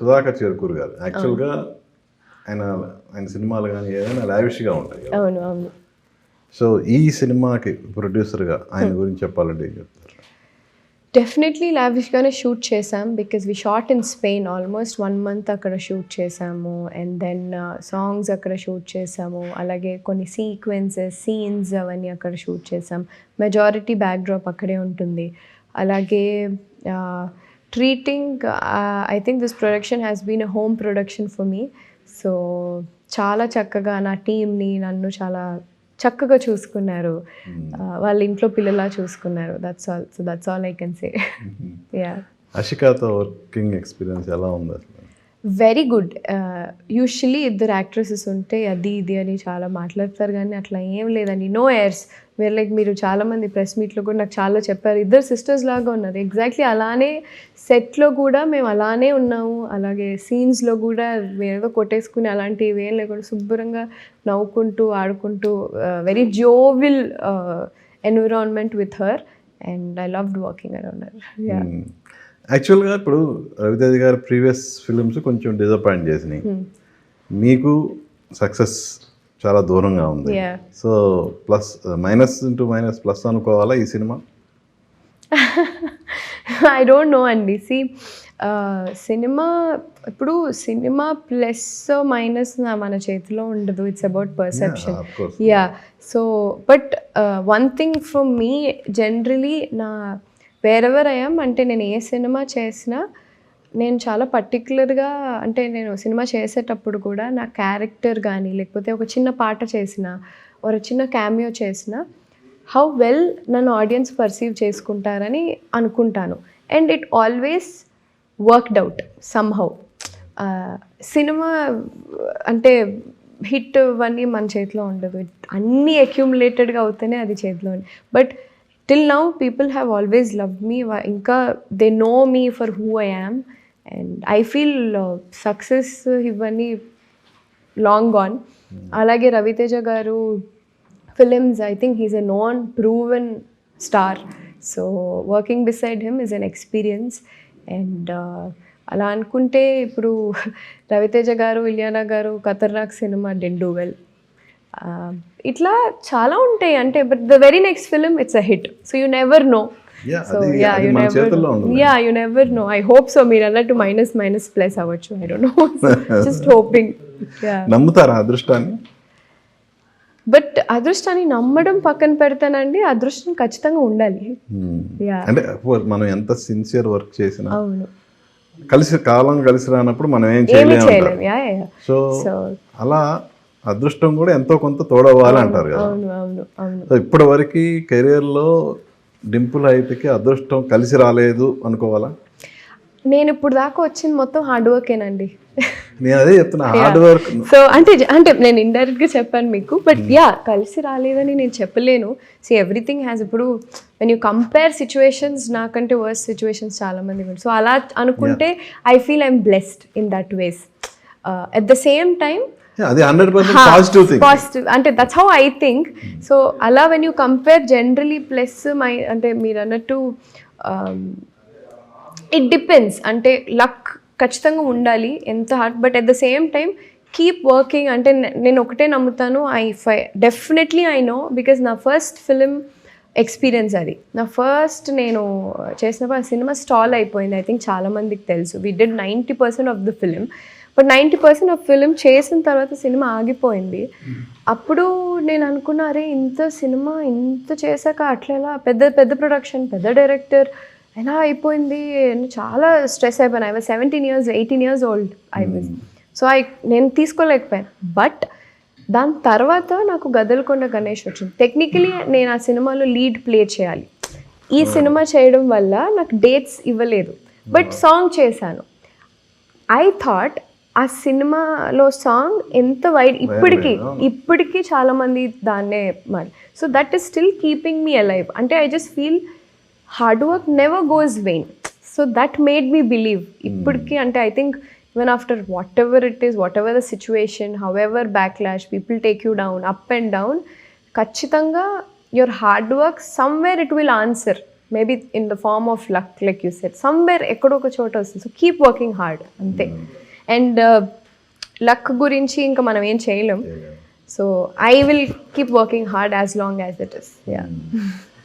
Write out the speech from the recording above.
సుధాకర్ చిరుకూరు గారు యాక్చువల్గా ఆయన ఆయన సినిమాలు కానీ ఏదైనా లావిష్గా ఉంటాయి కదా. అవును అవును సో ఈ సినిమాకి ప్రొడ్యూసర్గా ఆయన గురించి చెప్పాలంటే ఏం చెప్తారు? డెఫినెట్లీ లావిష్గానే షూట్ చేసాం because we shot in Spain almost 1 month అక్కడ షూట్ చేసాము అండ్ దెన్ సాంగ్స్ అక్కడ షూట్ చేసాము, అలాగే కొన్ని సీన్స్ అవన్నీ అక్కడ షూట్ చేసాం. మెజారిటీ బ్యాక్డ్రాప్ అక్కడే ఉంటుంది. అలాగే treating I think this production has been a home production for me. So చాలా చక్కగా నా టీమ్ని నన్ను చాలా చక్కగా చూసుకున్నారు. వాళ్ళ ఇంట్లో పిల్లలా చూసుకున్నారు. That's all I can say. Yeah, అషికాతో వర్కింగ్ ఎక్స్పీరియన్స్ ఎలా ఉంది అసలు? Very good. యూజువల్లీ ఇద్దరు యాక్ట్రెసెస్ ఉంటే అది ఇది అని చాలా మాట్లాడతారు, కానీ అట్లా ఏం లేదండి. No heirs. వేర్ లైక్ మీరు చాలామంది ప్రెస్ మీట్లో కూడా నాకు చాలా చెప్పారు, ఇద్దరు సిస్టర్స్ లాగా ఉన్నారు. ఎగ్జాక్ట్లీ అలానే సెట్లో కూడా మేము అలానే ఉన్నాము. అలాగే సీన్స్లో కూడా ఏదో కొట్టేసుకుని అలాంటివి ఏం లేకుండా శుభ్రంగా నవ్వుకుంటూ ఆడుకుంటూ very jovial environment with her and I loved working around her. Yeah, యాక్చువల్గా ఇప్పుడు రవితేజ గారి ప్రీవియస్ ఫిలిమ్స్ కొంచెం డిసప్పాయింట్ చేసినాయి. మీకు సక్సెస్ చాలా దూరంగా ఉంది. Yeah. So plus minus into minus plus అనుకోవాలా ఈ సినిమా? ఐ డోంట్ నో అండి. సినిమా ఇప్పుడు సినిమా ప్లస్ మైనస్ మన చేతిలో ఉండదు. It's about perception. of course. Yeah, so but one thing for me generally నా వేరెవర్ ఐఎమ్ అంటే నేను ఏ సినిమా చేసినా నేను చాలా పర్టికులర్గా అంటే నేను సినిమా చేసేటప్పుడు కూడా నా క్యారెక్టర్ కానీ లేకపోతే ఒక చిన్న పాట చేసిన ఒక చిన్న క్యామియో చేసిన హౌ వెల్ నన్ను ఆడియన్స్ పర్సీవ్ చేసుకుంటారని అనుకుంటాను. And it always worked out somehow. Cinema అంటే హిట్ అవన్నీ మన చేతిలో ఉండదు. అన్నీ అక్యూములేటెడ్గా అవుతేనే అది చేతిలో ఉంది. But till now people have always loved me. ఇంకా they know me for who I am and I feel success ఇవన్నీ లాంగ్ గాన్. అలాగే రవితేజ గారు films I think he's a non proven star. So working beside him is an experience. And అలా అనుకుంటే ఇప్పుడు రవితేజ గారు ఇలియానా గారు ఖతర్నాక్ cinema didn't do well. ఇట్లా చాలా ఉంటాయి అంటే but the very next film it's a hit. So you never know. So yeah, you never know. I hope so. మీరు అన్నట్టు మైనస్ ప్లస్ అవ్వచ్చు. I don't know, just hoping. నమ్ముతారా అదృష్టాన్ని? But అదృష్టాన్ని నమ్మడం పక్కన పెడతానండి, అదృష్టం ఖచ్చితంగా ఉండాలి. యా, అంటే మనం ఎంత సిన్సియర్ వర్క్ చేసినా అవును, కాలం కలిసి రానప్పుడు మనం ఏం ఏమీ చేయలేము. చేయలేం. Yeah yeah. సో అలా అదృష్టం కూడా ఎంతో కొంత తోడవ్వాలి అంటారు కదా. అవును అవును అవును. సో ఇప్పటి వరకు కెరియర్లో డింపుల్ హైట్కి అదృష్టం కలిసి రాలేదు అనుకోవాలా? నేను ఇప్పుడు దాకా వచ్చింది మొత్తం హార్డ్ వర్కేనండి. నేను అదే చెప్తున్నా, హార్డ్ వర్క్. సో అంటే నేను ఇండైరెక్ట్గా చెప్పాను మీకు. బట్ యా, కలిసి రాలేదని నేను చెప్పలేను. సో ఎవ్రీథింగ్ హ్యాస్ ఇప్పుడు వెన్ యూ కంపేర్ సిచ్యువేషన్స్ నాకంటే వర్స్ సిచ్యువేషన్స్ చాలామంది ఉంటారు. సో అలా అనుకుంటే I feel I'm blessed in that ways. At the same time అది 100% పాజిటివ్ థింగ్. పాజిటివ్ అంటే that's how I think. So అలా when you compare generally plus అంటే మీరు అన్నట్టు ఇట్ డిపెండ్స్. అంటే లక్ ఖచ్చితంగా ఉండాలి ఎంత hard. But at the same time keep working. అంటే నేను ఒకటే నమ్ముతాను, డెఫినెట్లీ ఐ నో బికాజ్ నా ఫస్ట్ ఫిలిం ఎక్స్పీరియన్స్ అది. నా ఫస్ట్ నేను చేసినప్పుడు ఆ సినిమా స్టాల్ అయిపోయింది. ఐ థింక్ చాలామందికి తెలుసు. We did 90% of the film. But 90% of film చేసిన తర్వాత సినిమా ఆగిపోయింది. అప్పుడు నేను అనుకున్నా, అరే ఇంత సినిమా ఇంత చేశాక అట్లా ఎలా, పెద్ద ప్రొడక్షన్, పెద్ద డైరెక్టర్, ఎలా అయిపోయింది. చాలా స్ట్రెస్ అయిపోయాను. I was 17 years 18 years old I was. So నేను తీసుకోలేకపోయాను. బట్ దాని తర్వాత నాకు గదలకొండ గణేష్ వచ్చింది. టెక్నికలీ నేను ఆ సినిమాలో లీడ్ ప్లే చేయాలి. ఈ సినిమా చేయడం వల్ల నాకు డేట్స్ ఇవ్వలేదు, బట్ సాంగ్ చేశాను. ఐ థాట్ ఆ సినిమాలో సాంగ్ ఎంత వైడ్ ఇప్పటికీ చాలామంది దాన్నే మాట. So that is still keeping me alive. అంటే I just feel hard work never goes vain. So that made me believe ఇప్పటికీ. అంటే I think even after whatever it is, whatever the situation, however backlash, people take you down, up and down, ఖచ్చితంగా your hard work somewhere it will answer. Maybe in the form of luck like you set somewhere ఎక్కడో ఒక చోట వస్తుంది. So keep working hard అంతే. And luck గురించి ఇంకా మనం ఏం చేయలేం. So I will keep working hard as long as it is. Yeah.